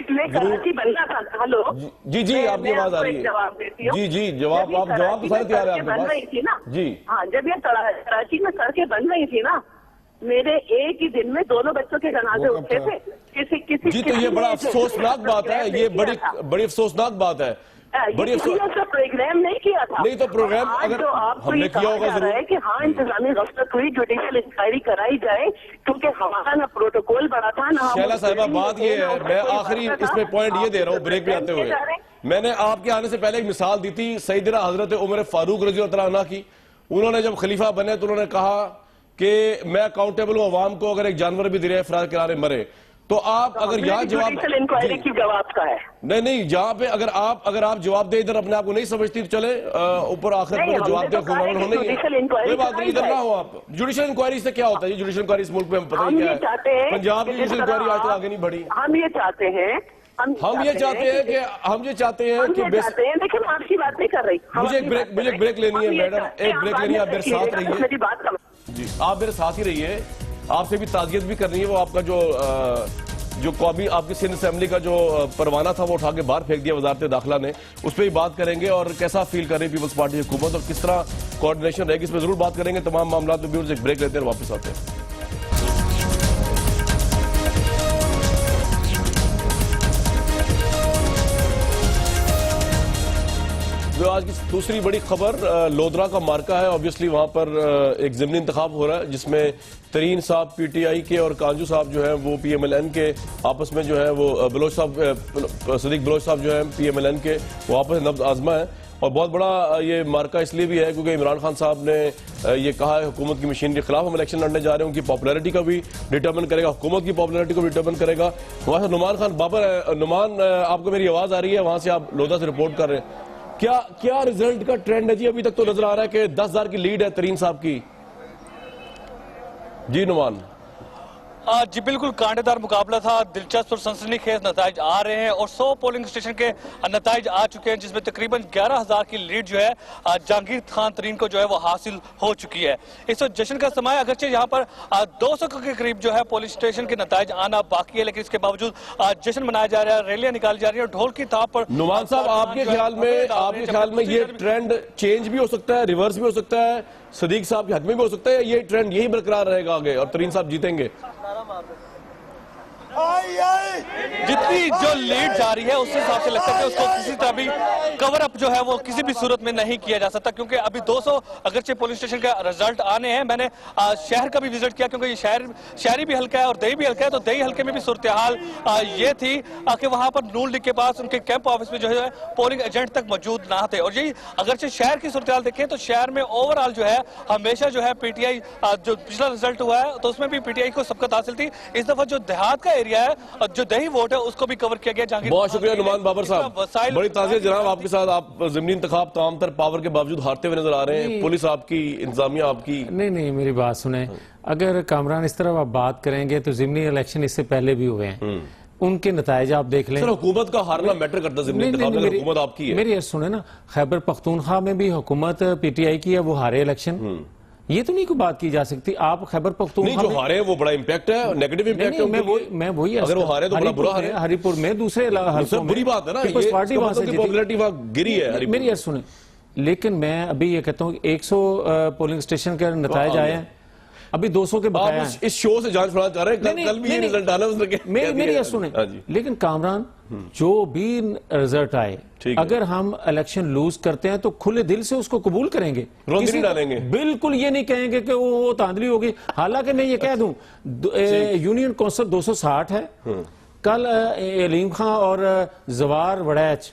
हेलो जी जी आपकी आवाज आ रही है। जी जी जवाब, आप जवाब तो सारे तैयार है आपके पास जी। हाँ, जब ये कराची में सड़कें बन रही थी ना, मेरे एक ही दिन में दोनों बच्चों के जनाजे उठे थे। किसी जी तो ये बड़ा अफसोसनाक बात है, ये बड़ी अफसोसनाक बात है, बड़ी अफसोस। प्रोग्राम नहीं किया था। नहीं तो प्रोग्राम अगर हमने किया होगा जरूर कि हाँ इंतजामी गफलत हुई, जुडिशियल इंक्वायरी कराई जाए, क्योंकि हमारा ना प्रोटोकॉल बड़ा था ना। शैला साहिबा बात ये है, मैं आखिरी इसमें पॉइंट ये दे रहा हूँ ब्रेक में आते हुए, मैंने आपके आने से पहले एक मिसाल दी थी सैयदना हजरत उमर फारूक रज़ी अल्लाह अन्हु की। उन्होंने जब खलीफा बने तो उन्होंने कहा कि मैं अकाउंटेबल हूं अवाम को, अगर एक जानवर भी दरिया फरार किनारे मरे तो आप अगर यहाँ जवाब इंक्वायरी की जवाब का है। नहीं जहाँ पे अगर आप जवाब दे, इधर अपने आप को नहीं समझती तो चले ऊपर आखिर में जवाब दे, कोई बात नहीं, इधर ना हो आप। जुडिशियल इंक्वायरी से क्या होता है? जुडिशियल इंक्वायरी इस मुल्क में हम पता ही क्या है, पंजाब की जुडिशियल इंक्वायरी आज तक आगे नहीं बढ़ी। हम ये चाहते हैं कि देखिए मैं आपकी बात नहीं कर रही, मुझे एक ब्रेक लेनी है मैडम, एक ब्रेक लेनी है, आप मेरे साथ रहिए मेरी बात जी, आप मेरे साथ ही रहिए, आपसे भी ताज़ियत भी करनी है। वो आपका जो कौमी आपकी सिंध असेंबली का जो परवाना था वो उठा के बाहर फेंक दिया वजारत दाखिला ने, उस पर भी बात करेंगे और कैसा फील कर रही है पीपल्स पार्टी हुकूमत और किस तरह कोऑर्डिनेशन रहेगी, इस पर जरूर बात करेंगे। तमाम मामला में भी एक ब्रेक लेते हैं, वापस आते हैं। जो आज की दूसरी बड़ी खबर लोधरा का मार्का है। ऑब्वियसली वहां पर एक ज़िमनी इंतखाब हो रहा है जिसमें तरीन साहब पीटीआई के और कांजू साहब जो है वो पीएमएलएन के आपस में जो है वो बलोच साहब सदीक बलोच साहब जो है पीएमएलएन के वो आपस में नब्ज आजमा है। और बहुत बड़ा ये मार्का इसलिए भी है क्योंकि इमरान खान साहब ने ये कहा है हुकूमत की मशीन के खिलाफ हम इलेक्शन लड़ने जा रहे हैं, उनकी पॉपुलैरिटी का भी डिटर्मिन करेगा, हुकूमत की पॉपुलैरिटी को भी डिटर्मिन करेगा। वहां से नुमान खान बाबर है। नुमान, आपको मेरी आवाज आ रही है? वहां से आप लोधा से रिपोर्ट कर रहे हैं। क्या रिजल्ट का ट्रेंड है जी? अभी तक तो नजर आ रहा है कि 10,000 की लीड है तरीन साहब की। जी नुमान। जी बिल्कुल कांटेदार मुकाबला था, दिलचस्प और सनसनीखेज नताइज आ रहे हैं और 100 पोलिंग स्टेशन के नताइज आ चुके हैं, जिसमें तकरीबन 11,000 की लीड जो है जहांगीर खान तरीन को जो है वो हासिल हो चुकी है। इस वक्त जश्न का समय, अगरचे यहाँ पर 200 के करीब जो है पोलिंग स्टेशन के नताइज आना बाकी है, लेकिन इसके बावजूद जश्न मनाया जा रहा है, रैलियां निकाली जा रही है और ढोल की ताप पर। नुमान साहब, आपके ख्याल में ये ट्रेंड चेंज भी हो सकता है, रिवर्स भी हो सकता है, सदीक साहब के हक में भी हो सकता है, ये ट्रेंड यही बरकरार रहेगा आगे और तरीन साहब जीतेंगे? जितनी जो लीड जा रही है उसके हिसाब से लगता है कि उसको किसी तरह भी कवर अप जो है वो किसी भी सूरत में नहीं किया जा सकता, क्योंकि अभी 200 अगरचे पुलिस स्टेशन का रिजल्ट आने हैं। मैंने शहर का भी विजिट किया क्योंकि ये शहरी भी हल्का है और दही भी हल्का है, तो दही हल्के में भी सूरत हाल ये थी कि वहां पर नूल लीग के पास उनके कैंप ऑफिस में जो है पोलिंग एजेंट तक मौजूद ना थे। और यही अगरचे शहर की सूरत हाल देखें तो शहर में ओवरऑल जो है हमेशा जो है पीटीआई, जो पिछला रिजल्ट हुआ है तो उसमें भी पीटीआई को सबकत हासिल थी। इस दफा जो देहात का एरिया है और जो दही वोट है उसको भी कवर किया गया। बहुत शुक्रिया नुमान बाबर साहब, बड़ी ताज़ियत जनाब आपके साथ। आप ज़मीनी इंतखाब तमाम तर पावर के बावजूद हारते हुए नजर आ रहे हैं, पुलिस आपकी, इंतजामिया आपकी। नहीं, मेरी बात सुने, अगर कामरान इस तरह आप बात करेंगे तो ज़मीनी इलेक्शन इससे पहले भी हुए हैं, उनके नताइज आप देख लें। सर, हुकूमत का हारना मैटर करता है ज़मीनी इंतखाब में, हुकूमत आपकी है। मेरी सुने ना, खैबर पख्तूनख्वा में भी हुकूमत पीटीआई की है, वो हारे इलेक्शन, ये तो नहीं कोई बात की जा सकती। आप खैबर पख्तूनख्वा जो हारे वो बड़ा इंपैक्ट है, नेगेटिव इंपैक्ट है। मैं वही अगर वो हारे तो बड़ा बुरा हारे। हरिपुर में दूसरे बुरी बात है ना, ये पार्टी वहां से पॉपुलैरिटी वहां गिरी है। मेरी यार सुने, लेकिन मैं अभी ये कहता हूँ 100 पोलिंग स्टेशन के नताइज आए हैं, अभी 200 के बकाया हैं। इस शो से जांच पड़ताल कर रहे हैं, कल भी ये रिजल्ट आना है। मेरी यार सुने, लेकिन कामरान जो भी रिजल्ट आए, अगर हम इलेक्शन लूज करते हैं तो खुले दिल से उसको कबूल करेंगे, रोंदी नहीं डालेंगे। बिल्कुल ये नहीं कहेंगे कि वो धांधली होगी। हालांकि मैं ये कह दूं, यूनियन कौंसिल 260 है। कल अलीम खां और जवार वड़ैच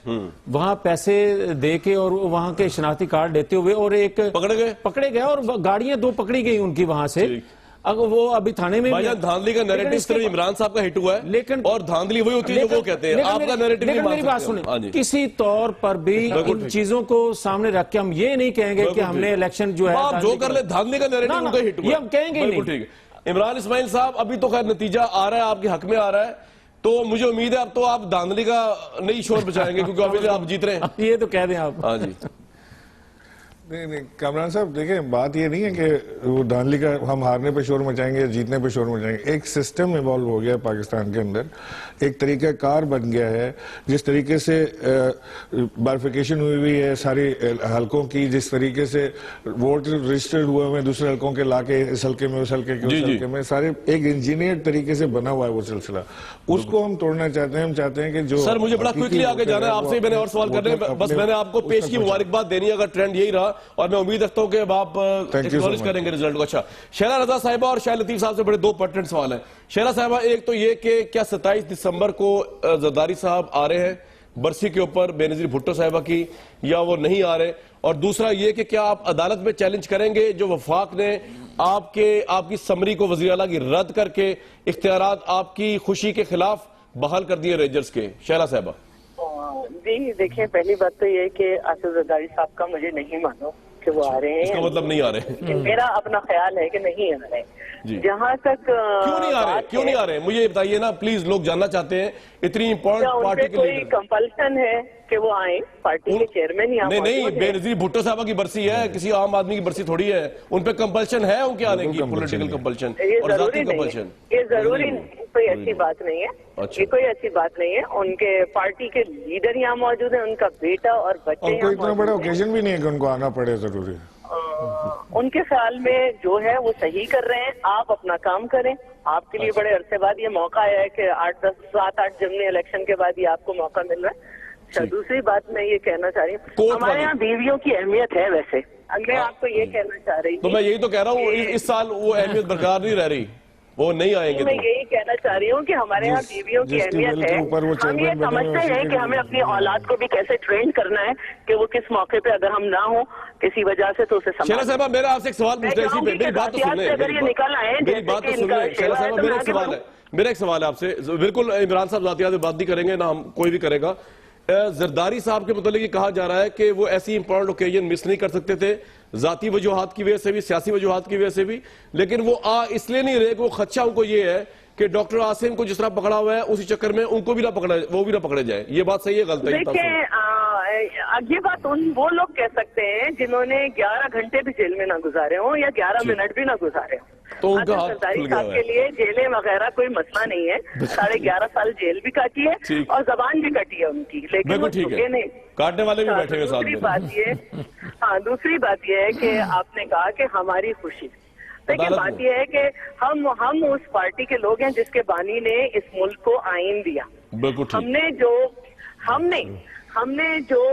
वहां पैसे दे के और वहां के शनाख्ती कार्ड देते हुए और एक पकड़े गए और गाड़ियां 2 पकड़ी गई उनकी वहां से। अगर वो अभी थाने में धांधली का नैरेटिव सिर्फ इमरान साहब का हिट हुआ है, लेकिन और धांधली वही होती है जो वो कहते हैं। आपका नैरेटिव नहीं, मेरी बात सुने, किसी तौर पर भी इन चीजों को सामने रख के हम ये नहीं कहेंगे कि हमने इलेक्शन जो है आप जो कर ले, धांधली का नैरेटिव उनका हिट हुआ, ये हम कहेंगे नहीं। ठीक है इमरान इस्माइल साहब, अभी तो खैर नतीजा आ रहा है, आपके हक में आ रहा है, तो मुझे उम्मीद है अब तो आप धांधली का नई शोर बचाएंगे क्योंकि अभी आप जीत रहे हैं। ये तो कह दें आप। हाँ जी। नहीं कामरान साहब, देखें बात ये नहीं है कि वो धांधली का हम हारने पे शोर मचाएंगे, जीतने पे शोर मचाएंगे। एक सिस्टम इवॉल्व हो गया है पाकिस्तान के अंदर, एक तरीका कार बन गया है। जिस तरीके से बाइफिकेशन हुई है सारी हलकों की, जिस तरीके से वोट रजिस्टर्ड हुए हैं दूसरे हलकों के लाके इस हल्के में उस हल्के के उस हल्के में, सारे एक इंजीनियर तरीके से बना हुआ है वो सिलसिला, उसको हम तोड़ना चाहते हैं। हम चाहते हैं कि जो सर, मुझे बड़ा क्विकली आगे जाना है, आपसे मैंने और सवाल करने, बस मैंने आपको पेश की मुबारकबाद देनी है अगर ट्रेंड यही रहा, और मैं उम्मीद रखता हूं कि अब आप एक्नॉलेज करेंगे रिजल्ट को। अच्छा, शहला रजा साहिबा और शाह लतीफ साहब से बड़े 2 पर्टिनेंट सवाल हैं। शहला साहिबा, एक तो ये कि क्या 27 दिसंबर को जरदारी साहब आ रहे हैं बरसी के ऊपर बेनजीर भुट्टो साहिबा की, या वो नहीं आ रहे? और दूसरा ये कि क्या आप अदालत में चैलेंज करेंगे जो वफाक ने आपकी समरी को वज़ीर आला की रद्द करके इख्तियारात आपकी खुशी के खिलाफ बहाल कर दिए रेंजर्स के? शहला साहिबा जी देखिए, पहली बात तो ये कि आसिफ जरदारी साहब का मुझे नहीं मानो कि वो आ रहे हैं, इसका मतलब नहीं आ रहे। मेरा अपना ख्याल है कि नहीं आ रहे। जहाँ तक क्यों नहीं आ रहे मुझे बताइए ना प्लीज, लोग जानना चाहते हैं। इतनी इंपॉर्टेंट पार्टी के कोई कंपल्शन है कि वो आए? पार्टी के चेयरमैन यहाँ नहीं, बेनजीर भुट्टो साहबा की बरसी है, किसी आम आदमी की बरसी थोड़ी है। उन पे कंपल्शन है उनके आने की, पॉलिटिकल कंपल्शन और जाती कंपल्शन। ये जरूरी नहीं, कोई अच्छी बात नहीं है। ये कोई अच्छी बात नहीं है। उनके पार्टी के लीडर यहाँ मौजूद है, उनका बेटा और बच्चे, कोई इतना बड़ा ओकेजन भी नहीं है कि उनको आना पड़े जरूरी है। उनके ख्याल में जो है वो सही कर रहे हैं। आप अपना काम करें। आपके लिए बड़े अरसे बाद ये मौका आया है कि 7-8 जमनी इलेक्शन के बाद ये आपको मौका मिल रहा है। अच्छा, दूसरी बात मैं ये कहना चाह रही हूँ, हमारे यहाँ बीवियों की अहमियत है। वैसे मैं आपको ये कहना चाह रही थी, तो मैं यही तो कह रहा हूँ, इस साल वो अहमियत बरकरार नहीं रह रही। वो नहीं आएंगे। मैं यही कहना चाह रही हूँ कि हमारे यहाँ बीवियों की जिस अहमियत ट्यूबवेल के ऊपर वो है। हम ये चेयरमैन बने हैं, समझते हैं कि हमें अपनी औलाद को भी कैसे ट्रेन करना है कि वो किस मौके पे अगर हम ना हो किसी वजह से तो उसे शैला साहबा, मेरा आपसे एक सवाल पूछना है इसी पे, मेरी बात तो सुन ले, अगर ये निकल आए मेरी बात तो सुन ले शैला साहबा, मेरा एक सवाल है आपसे। बिल्कुल इमरान साहब जातियात में बात नहीं करेंगे, ना हम कोई भी करेगा। जरदारी साहब के मतलब ये कहा जा रहा है कि वो ऐसी इंपॉर्टेंट ओकेजन मिस नहीं कर सकते थे, जाती वजूहात की वजह से भी, सियासी वजूहात की वजह से भी, लेकिन वो इसलिए नहीं रहे कि वो खदशा उनको ये है कि डॉक्टर आसिम को जिस तरह पकड़ा हुआ है उसी चक्कर में उनको भी ना पकड़ा, वो भी ना पकड़े जाए। ये बात सही है गलत है? ये बात वो लोग कह सकते हैं जिन्होंने 11 घंटे भी जेल में ना गुजारे हो या 11 मिनट भी ना गुजारे हो। तो उनका हाथ सरदारी खुल गया साहब के लिए जेलें वगैरह कोई मसला नहीं है। 11.5 साल जेल भी काटी है और जबान भी कटी है उनकी, लेकिन वो झुके नहीं। काटने वाले भी बैठे हुए साथ में। दूसरी बात ये है कि आपने कहा कि हमारी खुशी, देखिए बात यह है कि हम उस पार्टी के लोग हैं जिसके बानी ने इस मुल्क को आइन दिया। हमने जो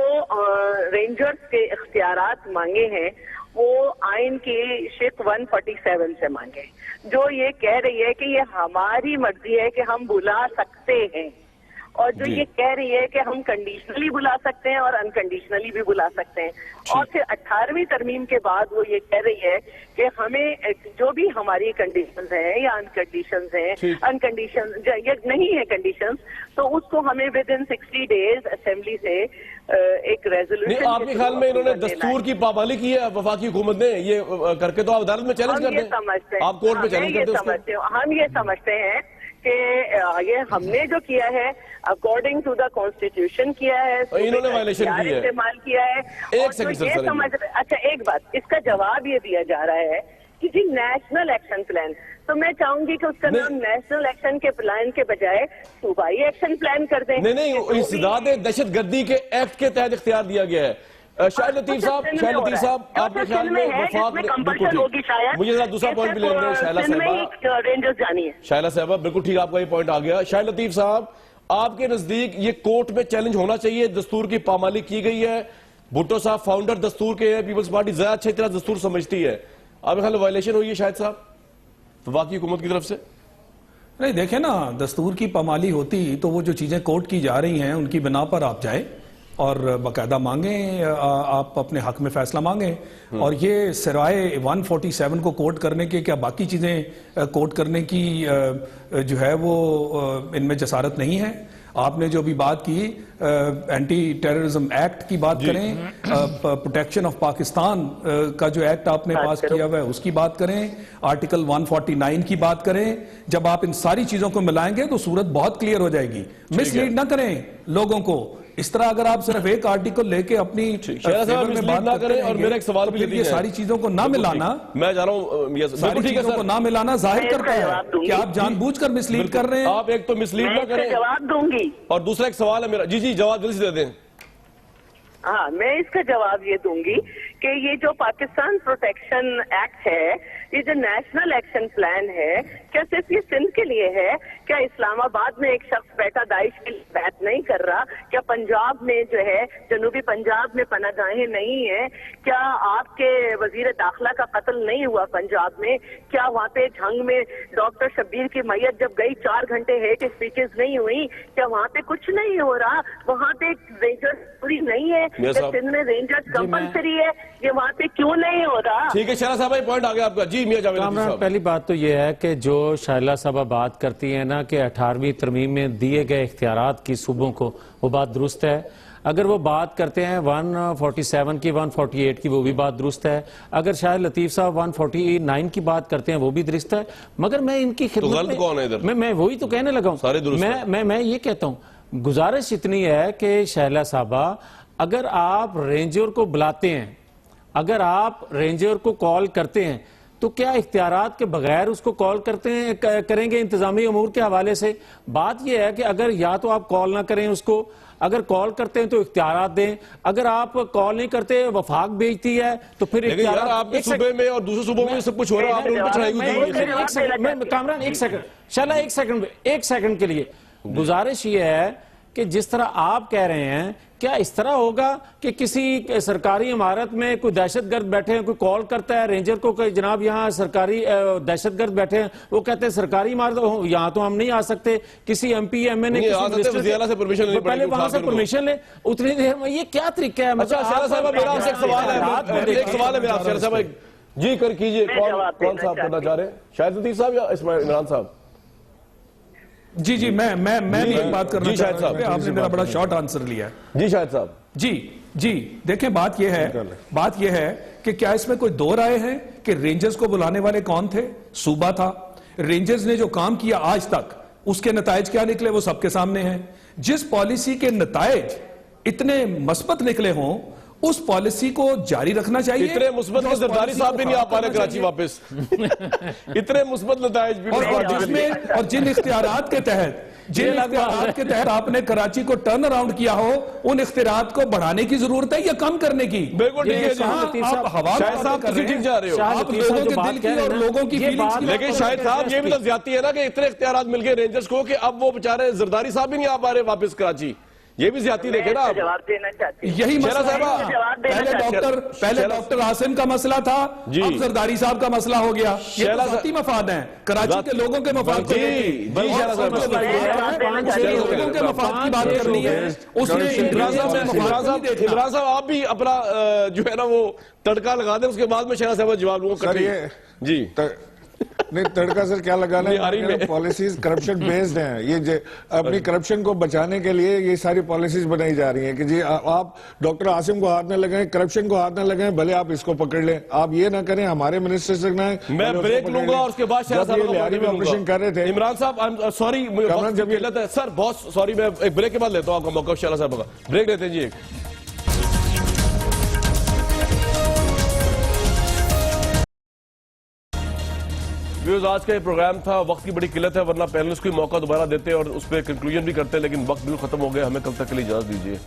रेंजर्स के इख्तियारात मांगे हैं वो आइन की शिक 147 से मांगे, जो ये कह रही है कि ये हमारी मर्जी है कि हम बुला सकते हैं, और जो ये कह रही है कि हम कंडीशनली बुला सकते हैं और अनकंडीशनली भी बुला सकते हैं। और फिर 18वीं तरमीम के बाद वो ये कह रही है कि हमें जो भी हमारी कंडीशंस हैं या अनकंडीशंस हैं, अनकंडीशन ये नहीं है कंडीशंस, तो उसको हमें विद इन 60 डेज असेंबली से एक रेजोल्यूशन। आपके ख्याल में इन्होंने दस्तूर की पाबंदी की है वफाकी हुकूमत ने? ये करके तो आप अदालत में चैलेंज करते हैं, आप कोर्ट में चैलेंज करते हैं। हम ये समझते हैं कि ये हमने जो किया है अकॉर्डिंग टू द कॉन्स्टिट्यूशन किया है, इन्होंने वायलेशन की है, इस्तेमाल किया है। एक सेकंड, अच्छा एक बात, इसका जवाब ये दिया जा रहा है कि जी नेशनल एक्शन प्लान, तो मैं चाहूंगी कि उसका नाम नेशनल एक्शन के प्लान के बजाय सूबाई एक्शन प्लान कर दें। नहीं, इंसदाद दहशतगर्दी के एक्ट के तहत इख्तियार दिया गया है। शाहिद लतीफ साहब, आपके ख्याल में वफाक होगी शायद, मुझे जरा दूसरा पॉइंट भी ले लें। शायला साहबा बिल्कुल ठीक, आपका ये पॉइंट आ गया। शाहिद लतीफ साहब, आपके नजदीक ये कोर्ट में चैलेंज होना चाहिए, दस्तूर की पामाली की गई है, भुट्टो साहब फाउंडर दस्तूर के हैं, पीपल्स पार्टी ज्यादा अच्छी तरह दस्तूर समझती है, आपके ख्याल वायलेशन हुई है शाहिद साहब वफाकी हुकूमत की तरफ से? नहीं, देखें ना, दस्तूर की पामाली होती तो वो जो चीजें कोर्ट की जा रही हैं उनकी बिना पर आप जाए और बाकायदा मांगे, आप अपने हक में फैसला मांगे। और ये सिवाय 147 को कोर्ट करने के क्या बाकी चीजें कोर्ट करने की जो है वो इनमें जसारत नहीं है? आपने जो भी बात की एंटी टेररिज्म एक्ट की बात करें, प्रोटेक्शन ऑफ पाकिस्तान का जो एक्ट आपने पास किया हुआ है उसकी बात करें, आर्टिकल 149 की बात करें। जब आप इन सारी चीजों को मिलाएंगे तो सूरत बहुत क्लियर हो जाएगी। मिसलीड ना करें लोगों को इस तरह, अगर आप सिर्फ एक आर्टिकल लेके अपनी में बात ना करें। और मेरा एक सवाल भी ये सारी चीजों को ना मिलाना, मैं जा रहा हूँ, सारी चीजों को ना मिलाना जाहिर करता है कि आप जानबूझकर मिसलीड कर रहे हैं। आप एक तो मिसलीड ना करें, जवाब दूंगी, और दूसरा एक सवाल है मेरा। जी जवाब जल्दी से दे दें। हाँ, मैं इसका जवाब ये दूंगी कि ये जो पाकिस्तान प्रोटेक्शन एक्ट है, ये जो नेशनल एक्शन प्लान है, क्या सिर्फ ये सिंध के लिए है? क्या इस्लामाबाद में एक शख्स बैठा दाइश के लिए बात नहीं कर रहा? क्या पंजाब में जो है, जनूबी पंजाब में पनाहगाहें नहीं है? क्या आपके वजीर दाखिला का कत्ल नहीं हुआ पंजाब में? क्या वहाँ पे झंग में डॉक्टर शब्बीर की मैयत जब गई 4 घंटे हेट स्पीचेस नहीं हुई? क्या वहाँ पे कुछ नहीं हो रहा? वहाँ पे रेंजर्स पूरी नहीं है? सिंध में रेंजर्स कंपल्सरी है, ये वहाँ पे क्यों नहीं हो रहा? ठीक है शायला साहब, पॉइंट आ गया आपका। जी मियां जावेद साहब, पहली बात तो यह है कि जो शायला साहब बात करती है ना कि 18वीं तरमीम में दिए गए इख्तियारात की सूबों को, वो बात दुरुस्त है। अगर वो बात करते हैं 147 की, 148 की, वो भी बात दुरुस्त है। अगर शायद लतीफ साहब 149 की बात करते हैं वो भी दुरुस्त है। मगर मैं इनकी खिदमत में, कौन है इधर? मैं वही तो कहने लगा हूं, सारे दुरुस्त हैं। मैं ये कहता हूं, गुजारिश इतनी है कि शायला साहबा, अगर आप रेंजर को बुलाते हैं, अगर आप रेंजर को कॉल करते हैं, तो क्या इख्तियारात के बगैर उसको कॉल करेंगे इंतजामी अमूर के हवाले से? बात यह है कि अगर या तो आप कॉल ना करें उसको, अगर कॉल करते हैं तो इख्तियारात दें, अगर आप कॉल नहीं करते वफाक भेजती है तो फिर इख्तियारात आपके सूबे में और दूसरे सूबों में सब कुछ हो रहा है। कामरान एक सेकंड, शाला एक सेकंड के लिए गुजारिश ये है कि जिस तरह आप कह रहे हैं, क्या इस तरह होगा कि किसी सरकारी इमारत में कोई दहशतगर्द बैठे हैं, कोई कॉल करता है रेंजर को कि जनाब यहाँ सरकारी दहशतगर्द बैठे हैं, वो कहते हैं सरकारी इमारत यहाँ तो हम नहीं आ सकते, किसी MP MN से परमिशन पहले वहां से परमिशन ले, उतनी देर में ये क्या तरीका है? अच्छा शेरा साहब, मेरा आपसे एक सवाल है मेरा शेरा साहब, जी कर कीजिए, कौन साहब करना चाह रहे हैं, शाहिद लतीफ साहब या इमरान साहब? जी जी, मैं भी एक बात करना चाहता हूं, आपने मेरा बड़ा शॉर्ट आंसर लिया है। जी शाहिद साहब। जी देखें, बात यह है कि क्या इसमें कोई दो राय है कि रेंजर्स को बुलाने वाले कौन थे? सूबा था। रेंजर्स ने जो काम किया आज तक, उसके नतायज क्या निकले वो सबके सामने हैं। जिस पॉलिसी के नतायज इतने मस्बत निकले हों, उस पॉलिसी को जारी रखना चाहिए। इतने मुस्बत के जरदारी साहब भी नहीं आ पा रहे कराची वापस। इतने मुस्बत नतायज भी और जिन इख्तियारात के तहत आपने कराची को टर्न अराउंड किया हो, उन इख्तियारात को बढ़ाने की जरूरत है या कम करने की? बिल्कुल ठीक है, आप हवा ठीक जा रहे हो, आप लोगों के दिल की और लोगों की फीलिंग्स की। लेकिन शाहिद साहब ये भी तो ज्यादती है ना कि इतने इख्तियारात मिल गए रेंजर्स को कि अब वो बेचारे जरदारी साहब भी नहीं आ पा रहे वापस कराची। ये भी ज्यादती देखे ना। जवाब देना चाहती हूं। यही मसला है। पहले डॉक्टर आसिम का मसला था, अब जरदारी साहब का मसला हो गया। ये तो जाती मफाद है, कराची के लोगों के मफाद लोगों के मफाद की बात करनी है। उसने इमरान साहब आप भी अपना जो है ना वो तड़का लगा दें, उसके बाद में शेरा साहब जवाब लूंगा। जी नहीं, तड़का सर क्या लगाना है? पॉलिसीज करप्शन बेस्ड हैं। ये अपनी करप्शन को बचाने के लिए ये सारी पॉलिसीज बनाई जा रही हैं कि जी आप डॉक्टर आसिम को हाथ न लगाएं, करप्शन को हाथ न लगाएं, भले आप इसको पकड़ लें, आप ये ना करें हमारे मिनिस्टर से ना। मैं ब्रेक लूंगा और उसके बाद ऑपरेशन कर रहे थे इमरान साहब, सॉरी जब गलत है सर, बहुत सॉरी, मैं एक ब्रेक के बाद लेता हूँ आपका मौका। शेरा साहब का ब्रेक लेते हैं जी एक। आज का ये प्रोग्राम था, वक्त की बड़ी किल्लत है, वरना पैनलिस्ट को मौका दोबारा देते और उस पर कंक्लूजन भी करते, लेकिन वक्त बिल्कुल खत्म हो गया। हमें कल तक के लिए इजाजत दीजिए।